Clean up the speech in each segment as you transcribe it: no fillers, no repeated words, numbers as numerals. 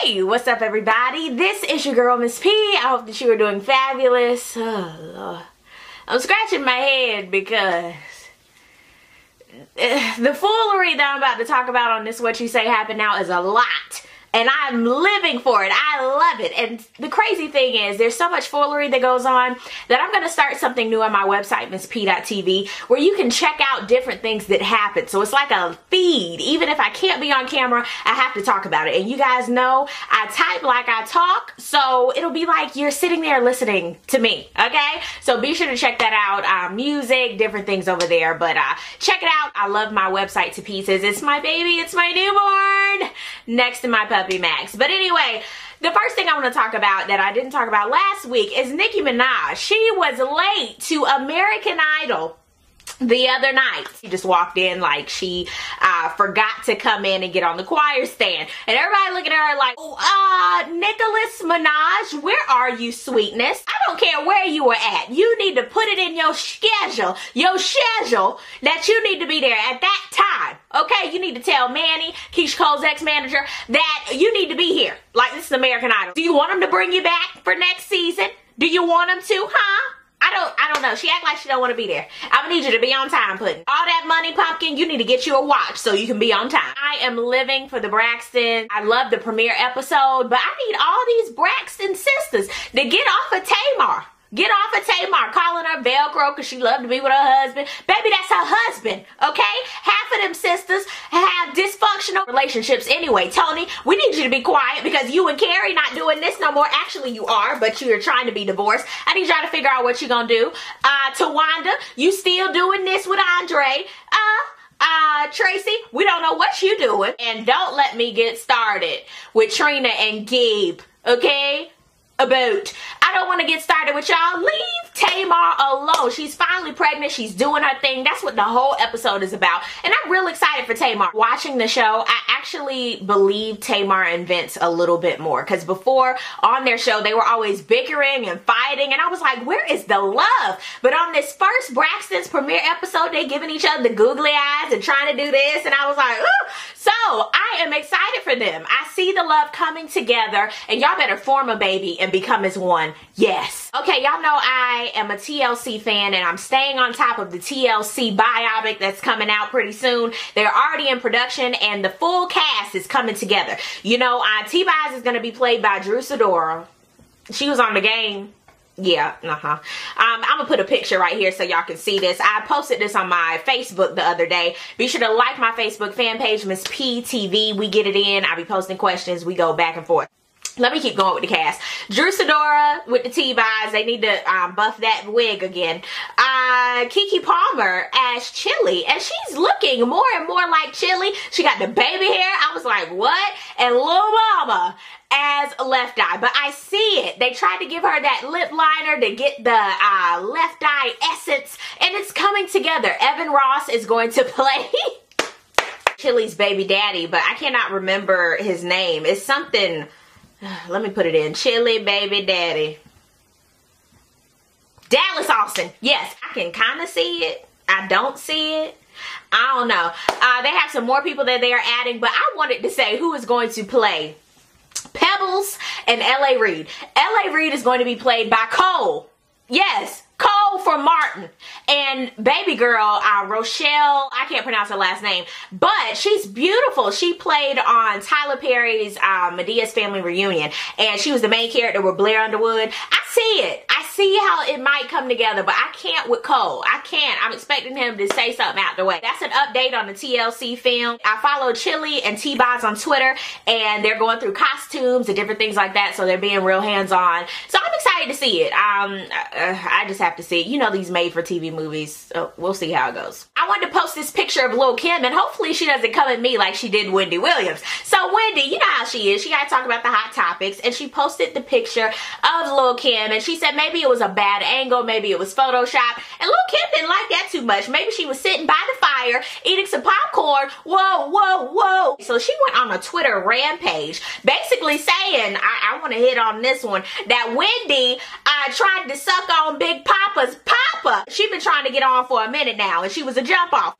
Hey, what's up everybody? This is your girl Miss P. I hope that you are doing fabulous. Oh Lord. I'm scratching my head because the foolery that I'm about to talk about on this What You Say Happen Now is a lot. And I'm living for it. I love it. And the crazy thing is, there's so much foolery that goes on that I'm going to start something new on my website, misspee.tv, where you can check out different things that happen. So it's like a feed. Even if I can't be on camera, I have to talk about it. And you guys know I type like I talk, so it'll be like you're sitting there listening to me, okay? So be sure to check that out. Music, different things over there. But check it out. I love my website to pieces. It's my baby. It's my newborn. Next to my puppy Max. But anyway, the first thing I want to talk about that I didn't talk about last week is Nicki Minaj. She was late to American Idol the other night. She just walked in like she forgot to come in and get on the choir stand. And everybody looking at her like, Nicholas Minaj, where are you, sweetness? I don't care where you were at. You need to put it in your schedule that you need to be there at that time. Okay, you need to tell Manny, Keisha Cole's ex-manager, that you need to be here. Like, this is American Idol. Do you want him to bring you back for next season? Do you want him to, huh? I don't know. She act like she don't want to be there. I'm gonna need you to be on time, Pudding. All that money, Pumpkin, you need to get you a watch so you can be on time. I am living for the Braxton. I love the premiere episode, but I need all these Braxton sisters to get off of Tamar. Get off of Tamar, calling her Velcro because she loved to be with her husband. Baby, that's her husband, okay? Half of them sisters have dysfunctional relationships anyway. Tony, we need you to be quiet because you and Carrie not doing this no more. Actually, you are, but you're trying to be divorced. I need y'all to figure out what you're going to do. Tawanda, you still doing this with Andre. Tracy, we don't know what you doing. And don't let me get started with Trina and Gabe, okay? I don't want to get started with y'all. Leave Tamar alone. She's finally pregnant. She's doing her thing. That's what the whole episode is about. And I'm real excited for Tamar. Watching the show, I actually believe Tamar and Vince a little bit more. Because before, on their show, they were always bickering and fighting. And I was like, where is the love? But on this first Braxton's premiere episode, they giving each other the googly eyes and trying to do this. And I was like, ooh. So, I am excited for them. I see the love coming together. And y'all better form a baby and become as one. Yes. Okay, y'all know I am a TLC fan and I'm staying on top of the TLC biopic that's coming out pretty soon. They're already in production and the full cast is coming together. You know, T-Boz is going to be played by Drew Sidora. She was on The Game. Yeah, I'm gonna put a picture right here so y'all can see this. I posted this on my Facebook the other day. Be sure to like my Facebook fan page, Miss P TV. We get it in. I'll be posting questions. We go back and forth. Let me keep going with the cast. Drew Sidora with the T-Boz. They need to buff that wig again. Keke Palmer as Chili. And she's looking more and more like Chili. She got the baby hair. I was like, what? And Lil Mama as Left Eye. But I see it. They tried to give her that lip liner to get the Left Eye essence. And it's coming together. Evan Ross is going to play Chili's baby daddy. But I cannot remember his name. It's something... Let me put it in. Chili baby daddy. Dallas Austin. Yes, I can kind of see it. I don't see it. I don't know. They have some more people that they are adding, but I wanted to say who is going to play Pebbles and L.A. Reid. L.A. Reid is going to be played by Cole. Yes, Cole from Martin. And baby girl, Rochelle, I can't pronounce her last name, but she's beautiful. She played on Tyler Perry's Medea's Family Reunion, and she was the main character with Blair Underwood. I see it. I see how it might come together, but I can't with Cole. I can't. I'm expecting him to say something out the way. That's an update on the TLC film. I follow Chili and T-Boz on Twitter, and they're going through costumes and different things like that, so they're being real hands-on. So I'm excited to see it. I just have to see it. You know these made-for-TV movies. So we'll see how it goes. I wanted to post this picture of Lil' Kim, and hopefully she doesn't come at me like she did Wendy Williams. So Wendy, you know how she is. She got to talk about the hot topics, and she posted the picture of Lil' Kim, and she said maybe it was a bad angle, maybe it was Photoshop, and Lil' Kim didn't like that too much. Maybe she was sitting by the fire, eating some popcorn. Whoa, whoa, whoa. So she went on a Twitter rampage, basically saying, I want to hit on this one, that Wendy tried to suck on Big Papa's papa. She been trying to get on for a minute now, and she was a jump off.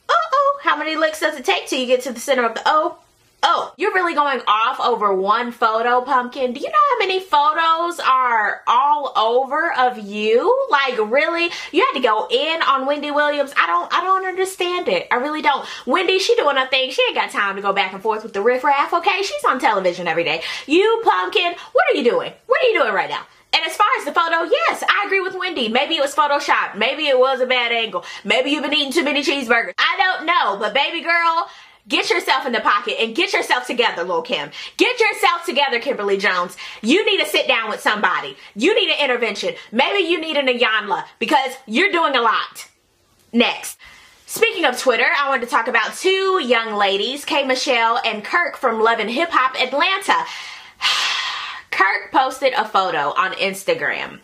Uh-oh, how many licks does it take till you get to the center of the O? Oh, you're really going off over one photo, Pumpkin? Do you know how many photos are all over of you? Like, really? You had to go in on Wendy Williams? I don't understand it. I really don't. Wendy, she doing her thing. She ain't got time to go back and forth with the riffraff, okay? She's on television every day. You, Pumpkin, what are you doing? What are you doing right now? And as far as the photo, yes, I agree with Wendy. Maybe it was photoshopped. Maybe it was a bad angle. Maybe you've been eating too many cheeseburgers. I don't know, but baby girl, get yourself in the pocket and get yourself together, Lil' Kim. Get yourself together, Kimberly Jones. You need to sit down with somebody. You need an intervention. Maybe you need an Iyanla because you're doing a lot. Next. Speaking of Twitter, I wanted to talk about two young ladies, K. Michelle and Kirk from Love and Hip Hop Atlanta. Kirk posted a photo on Instagram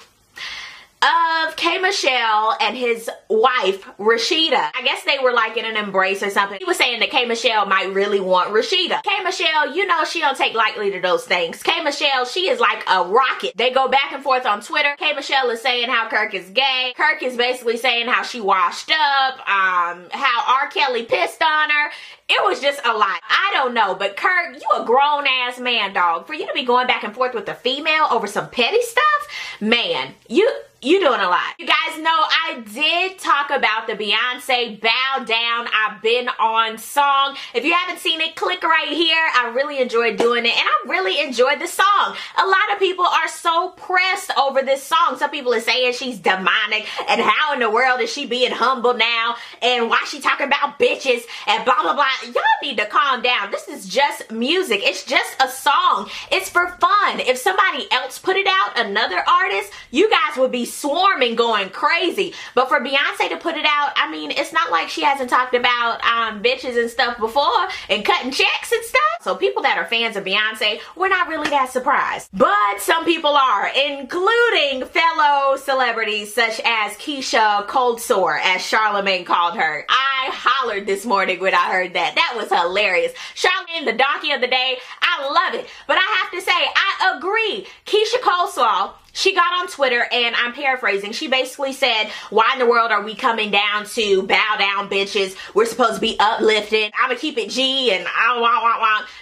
of K. Michelle and his wife, Rashida. I guess they were like in an embrace or something. He was saying that K. Michelle might really want Rashida. K. Michelle, you know she don't take lightly to those things. K. Michelle, she is like a rocket. They go back and forth on Twitter. K. Michelle is saying how Kirk is gay. Kirk is basically saying how she washed up, how R. Kelly pissed on her. It was just a lot. I don't know, but Kirk, you a grown-ass man, dog. For you to be going back and forth with a female over some petty stuff, man, you doing a lot. You guys know I did talk about the Beyonce Bow Down, I've Been On song. If you haven't seen it, click right here. I really enjoyed doing it, and I really enjoyed the song. A lot of people are so pressed over this song. Some people are saying she's demonic, and how in the world is she being humble now, and why she talking about bitches, and blah, blah, blah. Y'all need to calm down. This is just music. It's just a song. It's for fun. If somebody else put it out, another artist, you guys would be swarming, going crazy. But for Beyonce to put it out, I mean, it's not like she hasn't talked about bitches and stuff before and cutting checks and stuff. So people that are fans of Beyonce, we're not really that surprised. But some people are, including fellow celebrities such as Keisha Cold Sore, as Charlamagne called her. I hollered this morning when I heard that. That was hilarious. Charlamagne, the donkey of the day, I love it. But I have to say, I agree. Keisha Cold Sore, she got on Twitter, and I'm paraphrasing, she basically said, why in the world are we coming down to bow down bitches? We're supposed to be uplifted. I'ma keep it G and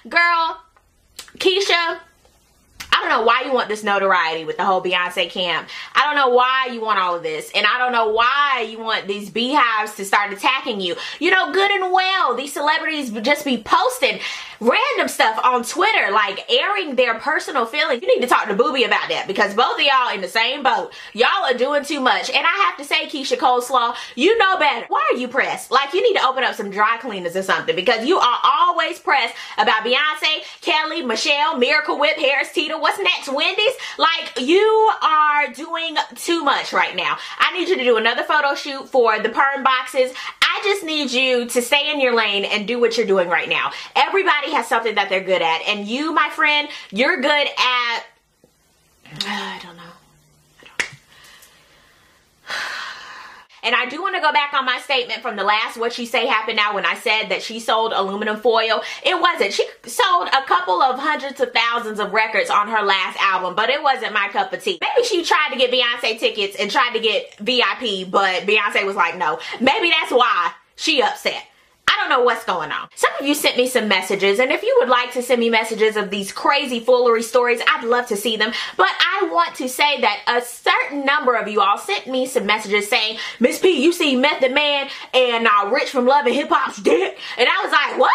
Girl, Keisha, I don't know why you want this notoriety with the whole Beyonce camp. I don't know why you want all of this. And I don't know why you want these beehives to start attacking you. You know, good and well, these celebrities just be posting random stuff on Twitter, like airing their personal feelings. You need to talk to Booby about that, because both of y'all in the same boat. Y'all are doing too much. And I have to say, Keisha Coleslaw, you know better. Why are you pressed? Like, you need to open up some dry cleaners or something, because you are always pressed about Beyonce, Kelly, Michelle, Miracle Whip, Harris Teeter, what's next, Wendy's? Like, you are doing too much right now. I need you to do another photo shoot for the perm boxes. I just need you to stay in your lane and do what you're doing right now. Everybody has something that they're good at, and you, my friend, you're good at, I don't know. And I do want to go back on my statement from the last What She Say Happened Now when I said that she sold aluminum foil. It wasn't. She sold a couple of hundreds of thousands of records on her last album, but it wasn't my cup of tea. Maybe she tried to get Beyonce tickets and tried to get VIP, but Beyonce was like, no. Maybe that's why she upset. I don't know what's going on. Some of you sent me some messages, and if you would like to send me messages of these crazy foolery stories, I'd love to see them. But I want to say that a certain number of you all sent me some messages saying, Miss P, you see Method Man and Rich from Love and Hip Hop's dick? And I was like, what?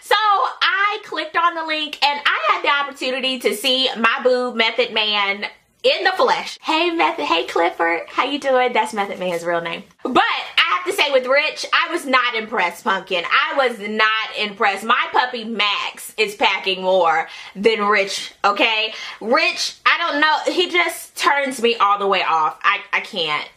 So I clicked on the link, and I had the opportunity to see my boo, Method Man, in the flesh. Hey Clifford, how you doing? That's Method Man's real name. But I have to say, with Rich, I was not impressed, Pumpkin. I was not impressed. My puppy Max is packing more than Rich, okay? Rich, I don't know, he just turns me all the way off. I can't.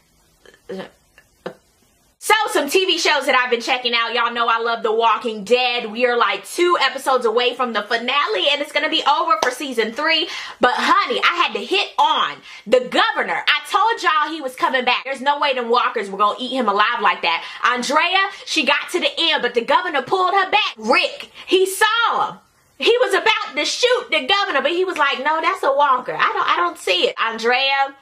So, some TV shows that I've been checking out. Y'all know I love The Walking Dead. We are like 2 episodes away from the finale, and it's going to be over for season 3. But honey, I had to hit on the governor. I told y'all he was coming back. There's no way them walkers were going to eat him alive like that. Andrea, she got to the end, but the governor pulled her back. Rick, he saw him. He was about to shoot the governor, but he was like, no, that's a walker. I don't see it. Andrea,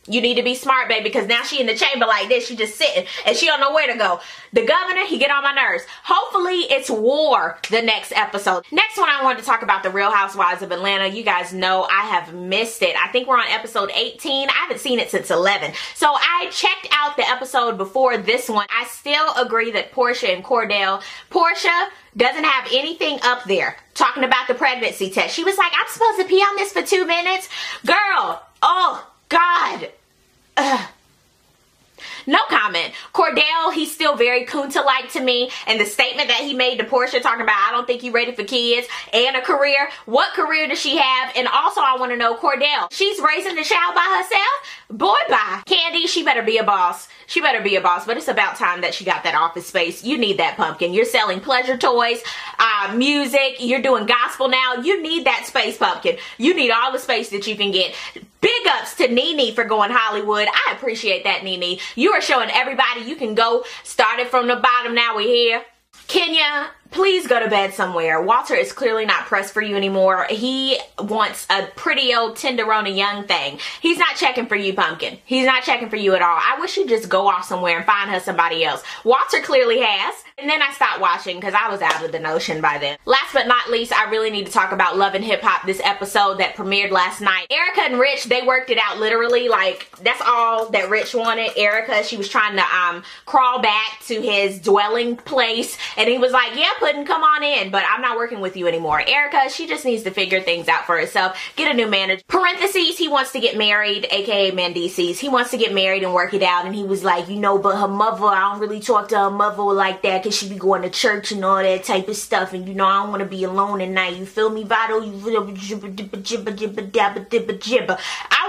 You need to be smart, baby, because now she in the chamber like this. She just sitting and she don't know where to go. The governor, he get on my nerves. Hopefully it's war the next episode. Next one, I wanted to talk about the Real Housewives of Atlanta. You guys know I have missed it. I think we're on episode 18. I haven't seen it since 11. So I checked out the episode before this one. I still agree that Porsha and Cordell, Porsha doesn't have anything up there talking about the pregnancy test. She was like, I'm supposed to pee on this for 2 minutes. Girl, oh God. Ugh. No comment. Cordell, he's still very Kunta-like to me. And the statement that he made to Porsha talking about, I don't think you're ready for kids and a career. What career does she have? And also I want to know, Cordell, she's raising the child by herself? Boy, bye. Candy, she better be a boss. She better be a boss. But it's about time that she got that office space. You need that, pumpkin. You're selling pleasure toys, music. You're doing gospel now. You need that space, pumpkin. You need all the space that you can get. Big ups to Nene for going Hollywood. I appreciate that, Nene. You are showing everybody you can go. Started from the bottom, now we're here. Kenya, please go to bed somewhere. Walter is clearly not pressed for you anymore. He wants a pretty old tenderoni young thing. He's not checking for you, pumpkin. He's not checking for you at all. I wish you'd just go off somewhere and find her somebody else. Walter clearly has. And then I stopped watching because I was out of the notion by then. Last but not least, I really need to talk about Love and Hip Hop, this episode that premiered last night. Erica and Rich, they worked it out literally. Like, that's all that Rich wanted. Erica, she was trying to crawl back to his dwelling place. And he was like, yeah, Puddin', come on in. But I'm not working with you anymore. Erica, she just needs to figure things out for herself. Get a new manager. Parentheses, he wants to get married, aka Mendices. He wants to get married and work it out. And he was like, you know, but her mother, I don't really talk to her mother like that, because she be going to church and all that type of stuff, and you know, I don't want to be alone at night. You feel me, Vado? I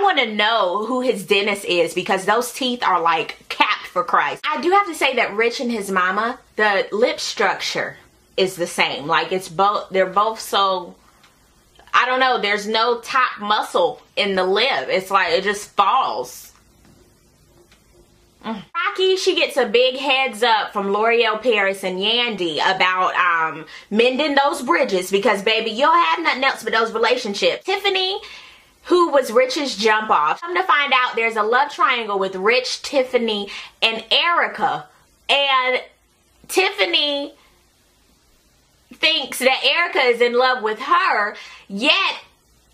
want to know who his dentist is, because those teeth are like capped, for Christ. I do have to say that Rich and his mama, the lip structure is the same. Like, it's both, they're both so, I don't know, there's no top muscle in the lip. It's like it just falls. Rocky, she gets a big heads up from L'Oreal Paris and Yandy about mending those bridges, because baby, you don't have nothing else but those relationships. Tiffany, who was Rich's jump off, come to find out there's a love triangle with Rich, Tiffany, and Erica, and Tiffany thinks that Erica is in love with her, yet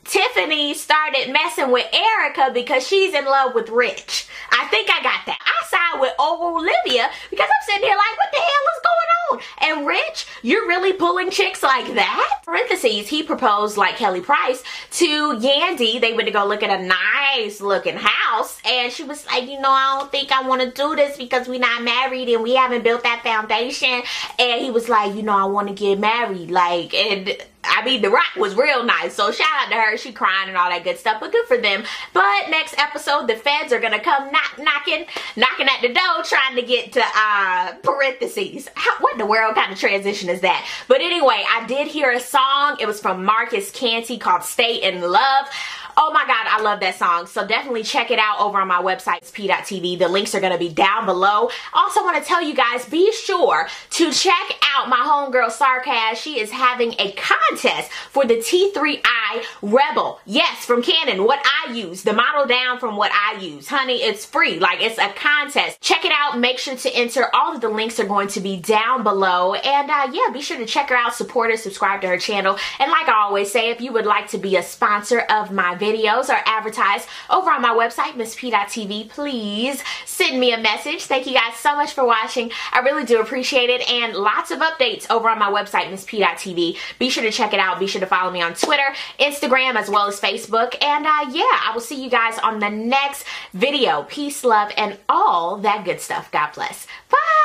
Tiffany started messing with Erica because she's in love with Rich. I think I got that. I side with Olivia because I'm sitting here like, what the hell is going on? And Rich, you're really pulling chicks like that? Parentheses, he proposed like Kelly Price to Yandy. They went to go look at a nice looking house, and she was like, you know, I don't think I want to do this because we're not married and we haven't built that foundation. And he was like, you know, I want to get married. Like, and I mean, The Rock was real nice, so shout out to her. She crying and all that good stuff, but good for them. But next episode, the feds are gonna come knocking at the door, trying to get to parentheses. What in the world kind of transition is that? But anyway, I did hear a song. It was from Marcus Canty called Stay in Love. Oh my God, I love that song. So definitely check it out over on my website, p.tv. The links are going to be down below. Also want to tell you guys, be sure to check out my homegirl Sarkaz. She is having a contest for the T3i Rebel. Yes, from Canon, what I use. The model down from what I use. Honey, it's free. Like, it's a contest. Check it out. Make sure to enter. All of the links are going to be down below. And yeah, be sure to check her out, support her, subscribe to her channel. And like I always say, if you would like to be a sponsor of my videos or advertise over on my website, misspea.tv, please send me a message. Thank you guys so much for watching. I really do appreciate it, and lots of updates over on my website, misspea.tv. Be sure to check it out. Be sure to follow me on Twitter, Instagram, as well as Facebook. And yeah, I will see you guys on the next video. Peace, love, and all that good stuff. God bless. Bye.